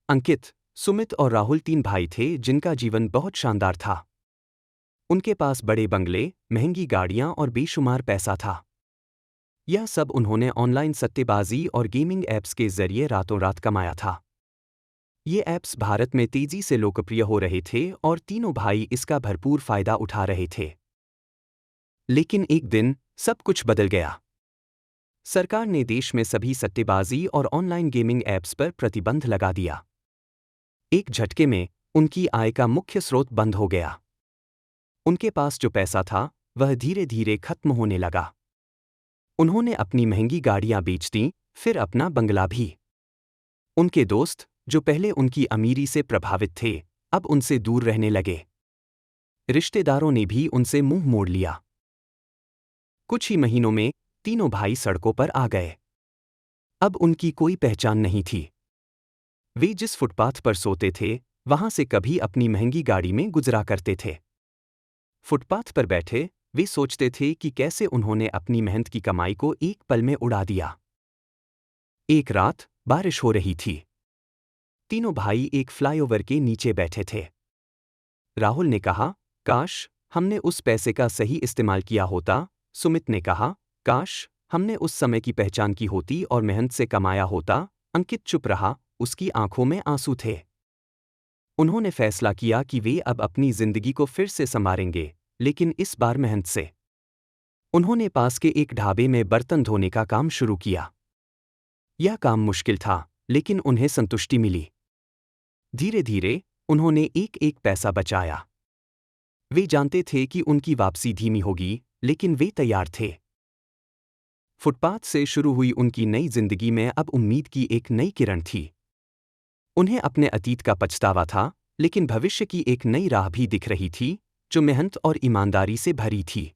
अंकित, सुमित और राहुल 3 भाई थे जिनका जीवन बहुत शानदार था। उनके पास बड़े बंगले, महंगी गाड़ियां और बेशुमार पैसा था। यह सब उन्होंने ऑनलाइन सट्टेबाजी और गेमिंग ऐप्स के जरिए रातों रात कमाया था। ये ऐप्स भारत में तेजी से लोकप्रिय हो रहे थे और तीनों भाई इसका भरपूर फायदा उठा रहे थे। लेकिन एक दिन सब कुछ बदल गया। सरकार ने देश में सभी सट्टेबाजी और ऑनलाइन गेमिंग ऐप्स पर प्रतिबंध लगा दिया। एक झटके में उनकी आय का मुख्य स्रोत बंद हो गया। उनके पास जो पैसा था वह धीरे धीरे खत्म होने लगा। उन्होंने अपनी महंगी गाड़ियां बेच दीं, फिर अपना बंगला भी। उनके दोस्त, जो पहले उनकी अमीरी से प्रभावित थे, अब उनसे दूर रहने लगे। रिश्तेदारों ने भी उनसे मुंह मोड़ लिया। कुछ ही महीनों में तीनों भाई सड़कों पर आ गए। अब उनकी कोई पहचान नहीं थी। वे जिस फुटपाथ पर सोते थे, वहां से कभी अपनी महंगी गाड़ी में गुजरा करते थे। फुटपाथ पर बैठे वे सोचते थे कि कैसे उन्होंने अपनी मेहनत की कमाई को एक पल में उड़ा दिया। एक रात बारिश हो रही थी। तीनों भाई एक फ्लाईओवर के नीचे बैठे थे। राहुल ने कहा, काश हमने उस पैसे का सही इस्तेमाल किया होता। सुमित ने कहा, काश हमने उस समय की पहचान की होती और मेहनत से कमाया होता। अंकित चुप रहा, उसकी आंखों में आंसू थे। उन्होंने फैसला किया कि वे अब अपनी जिंदगी को फिर से संवारेंगे, लेकिन इस बार मेहनत से। उन्होंने पास के एक ढाबे में बर्तन धोने का काम शुरू किया। यह काम मुश्किल था, लेकिन उन्हें संतुष्टि मिली। धीरे धीरे उन्होंने एक एक पैसा बचाया। वे जानते थे कि उनकी वापसी धीमी होगी, लेकिन वे तैयार थे। फुटपाथ से शुरू हुई उनकी नई जिंदगी में अब उम्मीद की एक नई किरण थी। उन्हें अपने अतीत का पछतावा था, लेकिन भविष्य की एक नई राह भी दिख रही थी, जो मेहनत और ईमानदारी से भरी थी।